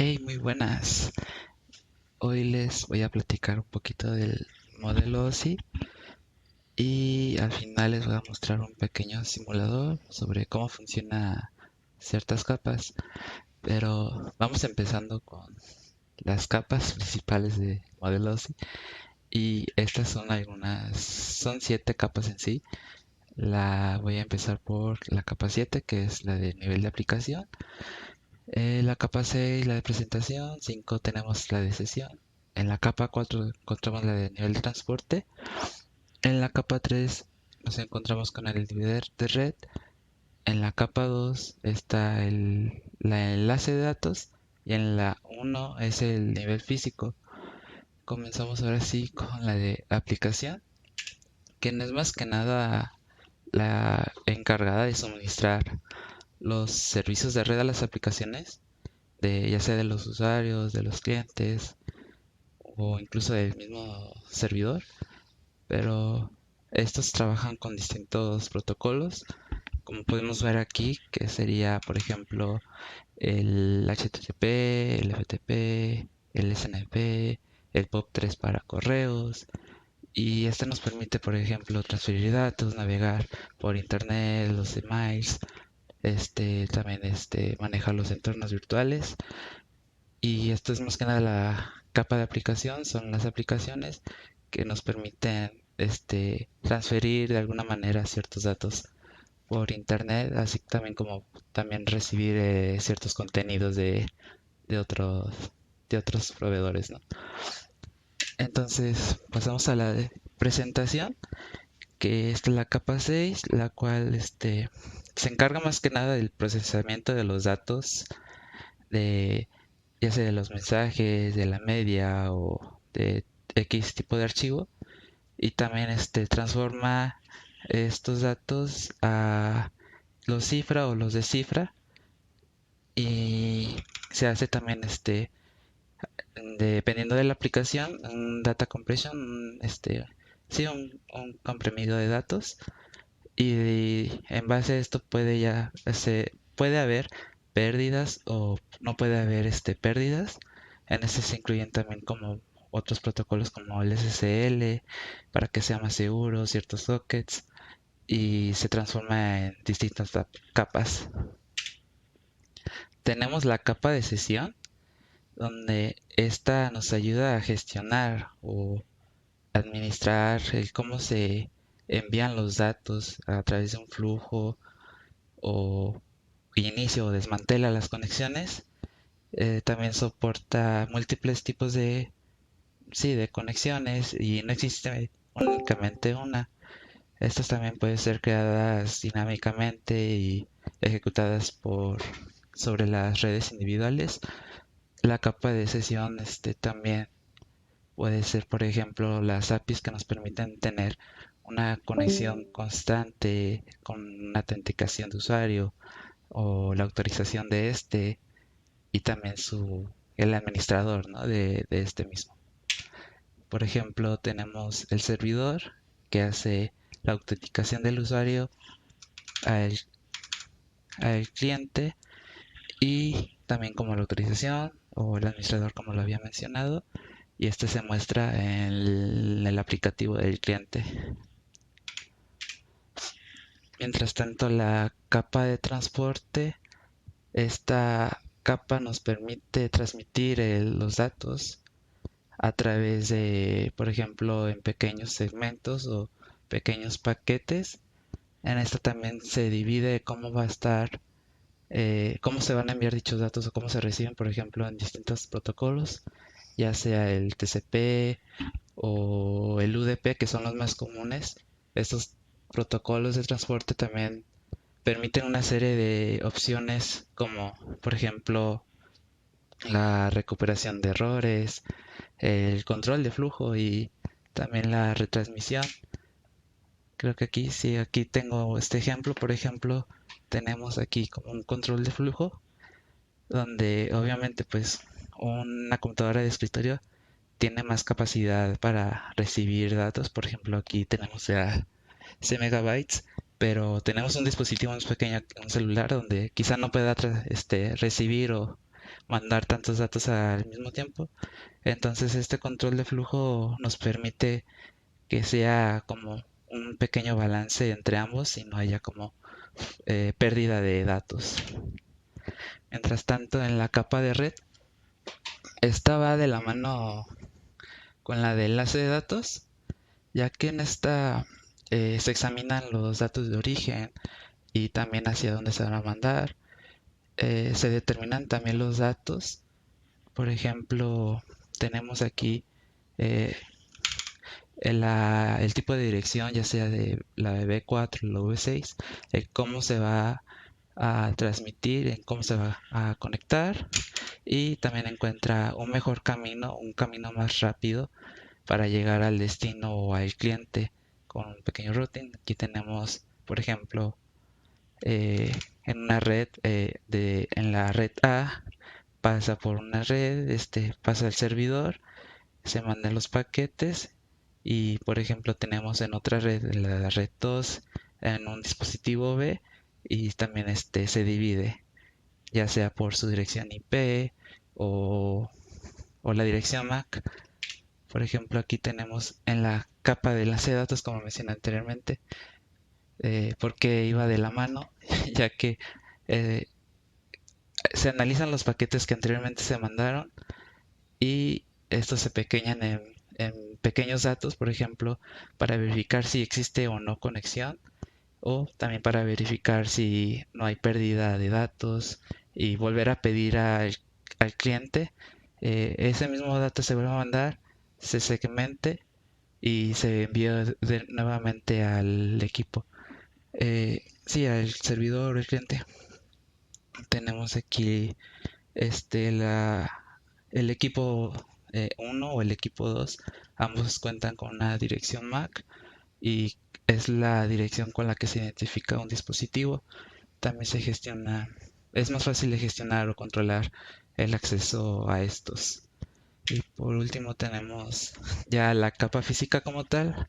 Hey, muy buenas. Hoy les voy a platicar un poquito del modelo OSI y al final les voy a mostrar un pequeño simulador sobre cómo funciona ciertas capas. Pero vamos empezando con las capas principales de modelo OSI y estas son son 7 capas en sí. Voy a empezar por la capa 7, que es la de nivel de aplicación. La capa 6, la de presentación. 5 tenemos la de sesión. En la capa 4 encontramos la de nivel de transporte. En la capa 3 nos encontramos con el divider de red. En la capa 2 está la enlace de datos. Y en la 1 es el nivel físico. Comenzamos ahora sí con la de aplicación, que no es más que nada la encargada de suministrar los servicios de red a las aplicaciones, ya sea de los usuarios, de los clientes o incluso del mismo servidor, pero estos trabajan con distintos protocolos, como podemos ver aquí, que sería, por ejemplo, el HTTP, el FTP, el SNP, el POP3 para correos, y este nos permite, por ejemplo, transferir datos, navegar por internet, los emails, también manejar los entornos virtuales. Y esto es más que nada la capa de aplicación, son las aplicaciones que nos permiten transferir de alguna manera ciertos datos por internet, así también como también recibir ciertos contenidos de otros de otros proveedores, ¿no? Entonces, pasamos a la de presentación, que es la capa 6, la cual se encarga más que nada del procesamiento de los datos de ya sea de los mensajes, de la media o de X tipo de archivo, y también transforma estos datos a los cifra o los descifra, y se hace también dependiendo de la aplicación un data compression, sí, un comprimido de datos, y en base a esto se puede haber pérdidas o no puede haber pérdidas. En este se incluyen también como otros protocolos como el SSL para que sea más seguro ciertos sockets, y se transforma en distintas capas. Tenemos la capa de sesión, donde esta nos ayuda a gestionar o administrar el cómo se envían los datos a través de un flujo, o inicio o desmantela las conexiones. También soporta múltiples tipos sí, de conexiones, y no existe únicamente una. Estas también pueden ser creadas dinámicamente y ejecutadas sobre las redes individuales. La capa de sesión también puede ser, por ejemplo, las APIs que nos permiten tener una conexión constante con una autenticación de usuario o la autorización de y también el administrador, ¿no? de este mismo. Por ejemplo, tenemos el servidor que hace la autenticación del usuario al, al cliente, y también como la autorización o el administrador, como lo había mencionado, y este se muestra en el aplicativo del cliente. Mientras tanto, la capa de transporte, esta capa nos permite transmitir los datos a través de, por ejemplo, en pequeños segmentos o pequeños paquetes. En esta también se divide cómo va a estar, cómo se van a enviar dichos datos o cómo se reciben, por ejemplo, en distintos protocolos, ya sea el TCP o el UDP, que son los más comunes. Estos protocolos de transporte también permiten una serie de opciones como, por ejemplo, la recuperación de errores, el control de flujo y también la retransmisión. Creo que aquí sí, aquí tengo este ejemplo. Por ejemplo, tenemos aquí como un control de flujo, donde obviamente pues una computadora de escritorio tiene más capacidad para recibir datos. Por ejemplo, aquí tenemos ya 100 megabytes, pero tenemos un dispositivo más pequeño, un celular, donde quizá no pueda recibir mandar tantos datos al mismo tiempo. Entonces este control de flujo nos permite que sea como un pequeño balance entre ambos y no haya como pérdida de datos. Mientras tanto, en la capa de red, esta va de la mano con la de enlace de datos, ya que en esta se examinan los datos de origen y también hacia dónde se van a mandar. Se determinan también los datos. Por ejemplo, tenemos aquí eh, el tipo de dirección, ya sea de la V4 o la V6, cómo se va a transmitir, en cómo se va a conectar, y también encuentra un mejor camino, un camino más rápido para llegar al destino o al cliente con un pequeño routing. Aquí tenemos, por ejemplo, en una red, en la red A pasa por una red, pasa al servidor, se mandan los paquetes y, por ejemplo, tenemos en otra red, en la red 2, en un dispositivo B, y también se divide, ya sea por su dirección IP o, o la dirección MAC. Por ejemplo, aquí tenemos en la capa de enlace de datos, como mencioné anteriormente, porque iba de la mano, ya que eh, se analizan los paquetes que anteriormente se mandaron y estos se pequeñan en pequeños datos, por ejemplo, para verificar si existe o no conexión, o también para verificar si no hay pérdida de datos y volver a pedir al cliente. Ese mismo dato se vuelve a mandar, se segmente y se envía nuevamente al equipo. Sí, al servidor o el cliente. Tenemos aquí el equipo 1 o el equipo 2. Ambos cuentan con una dirección MAC y es la dirección con la que se identifica un dispositivo. También se gestiona, es más fácil de gestionar o controlar el acceso a estos. Y por último tenemos ya la capa física como tal,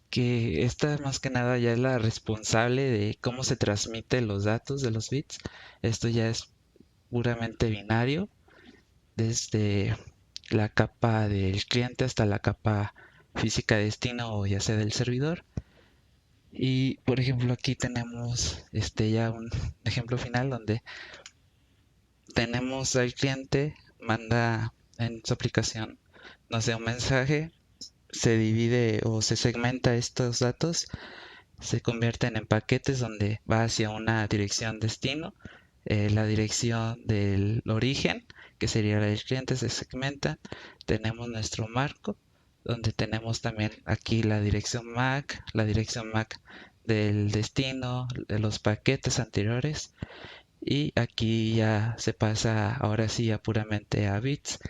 que esta más que nada ya es la responsable de cómo se transmiten los datos de los bits. Esto ya es puramente binario, desde la capa del cliente hasta la capa física de destino o ya sea del servidor. Y por ejemplo aquí tenemos ya un ejemplo final donde tenemos al cliente, manda en su aplicación, no sé, un mensaje, se divide o se segmenta estos datos, se convierten en paquetes donde va hacia una dirección destino, la dirección del origen, que sería la del cliente, se segmenta, tenemos nuestro marco, donde tenemos también aquí la dirección MAC del destino, de los paquetes anteriores, y aquí ya se pasa ahora sí a puramente a bits.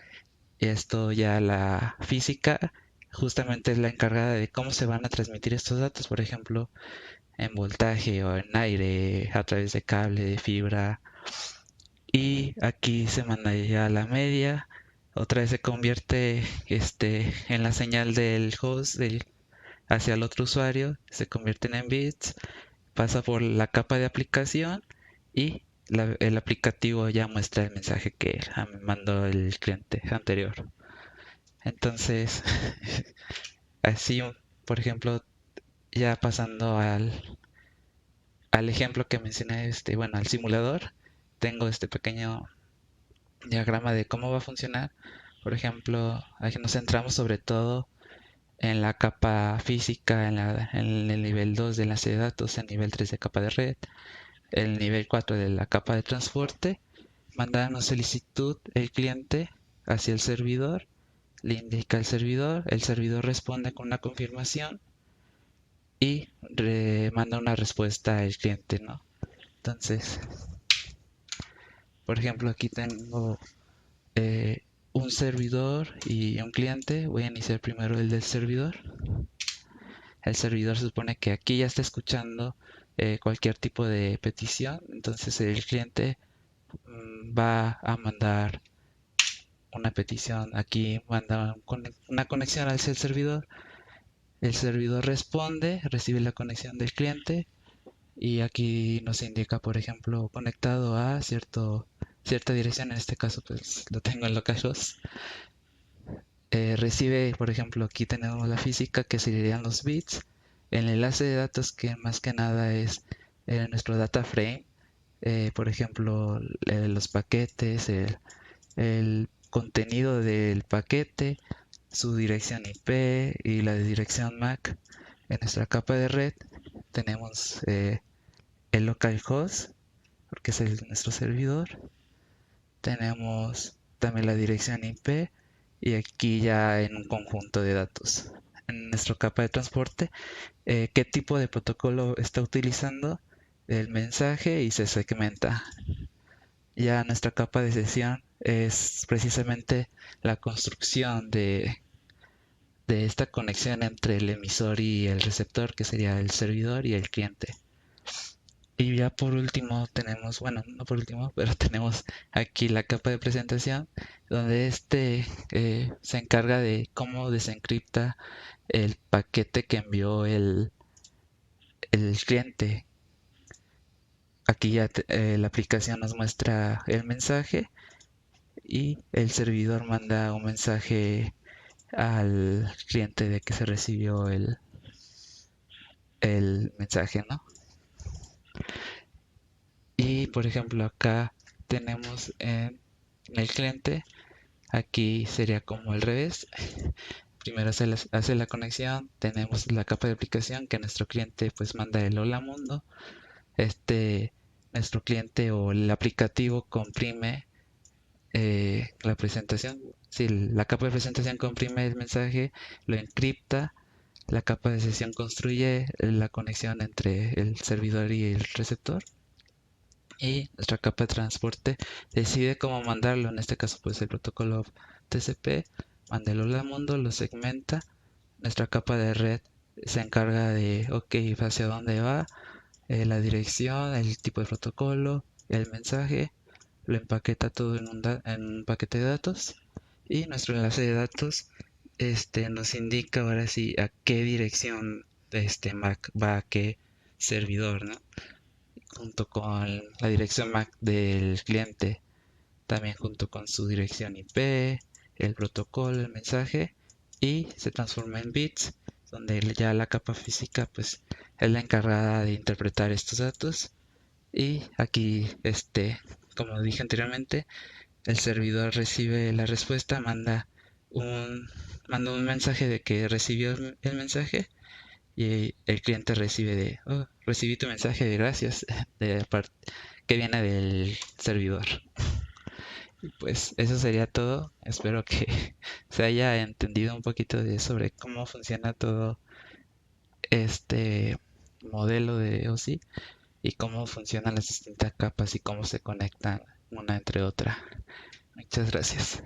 Esto ya la física justamente es la encargada de cómo se van a transmitir estos datos, por ejemplo, en voltaje o en aire, a través de cable, de fibra. Y aquí se manda ya la media, otra vez se convierte en la señal del host hacia el otro usuario, se convierten en bits, pasa por la capa de aplicación y el aplicativo ya muestra el mensaje que mandó el cliente anterior. Entonces, así, por ejemplo, ya pasando al ejemplo que mencioné, bueno, al simulador, tengo este pequeño diagrama de cómo va a funcionar. Por ejemplo, aquí nos centramos sobre todo en la capa física, en el nivel 2 de enlace de datos, el nivel 3 de capa de red, el nivel 4 de la capa de transporte. Manda una solicitud el cliente hacia el servidor, le indica al servidor, el servidor responde con una confirmación y manda una respuesta al cliente, ¿no? Entonces, por ejemplo, aquí tengo eh, un servidor y un cliente. Voy a iniciar primero el del servidor. El servidor se supone que aquí ya está escuchando cualquier tipo de petición. Entonces el cliente va a mandar una petición. Aquí manda una conexión al servidor. El servidor responde, recibe la conexión del cliente y aquí nos indica, por ejemplo, conectado a cierto cierta dirección, en este caso pues lo tengo en localhost. Recibe, por ejemplo, aquí tenemos la física que serían los bits, el enlace de datos que más que nada es nuestro data frame, por ejemplo, los paquetes, el contenido del paquete, su dirección IP y la de dirección MAC. En nuestra capa de red tenemos el localhost, porque es nuestro servidor. Tenemos también la dirección IP y aquí ya en un conjunto de datos. En nuestra capa de transporte, qué tipo de protocolo está utilizando el mensaje y se segmenta. Ya nuestra capa de sesión es precisamente la construcción de esta conexión entre el emisor y el receptor, que sería el servidor y el cliente. Y ya por último tenemos, bueno, no por último, pero tenemos aquí la capa de presentación, donde se encarga de cómo desencripta el paquete que envió el cliente. Aquí ya la aplicación nos muestra el mensaje y el servidor manda un mensaje al cliente de que se recibió el mensaje, ¿no? Y por ejemplo acá tenemos en el cliente, aquí sería como al revés. Primero hace la conexión, tenemos la capa de aplicación que nuestro cliente pues manda el hola mundo. Nuestro cliente o el aplicativo comprime la presentación. Si la capa de presentación comprime el mensaje, lo encripta. La capa de sesión construye la conexión entre el servidor y el receptor. Y nuestra capa de transporte decide cómo mandarlo. En este caso, pues el protocolo TCP manda el hola mundo, lo segmenta. Nuestra capa de red se encarga de, ok, hacia dónde va, la dirección, el tipo de protocolo, el mensaje, lo empaqueta todo en un paquete de datos y nuestro enlace de datos nos indica ahora sí a qué dirección de este MAC va a qué servidor, ¿no? Junto con la dirección MAC del cliente, también junto con su dirección IP, el protocolo, el mensaje y se transforma en bits, donde ya la capa física pues es la encargada de interpretar estos datos. Y aquí, como dije anteriormente, el servidor recibe la respuesta, un, manda un mensaje de que recibió el mensaje y el cliente recibe oh, recibí tu mensaje de gracias que viene del servidor. Y pues eso sería todo. Espero que se haya entendido un poquito sobre cómo funciona todo este modelo de OSI y cómo funcionan las distintas capas y cómo se conectan una entre otra. Muchas gracias.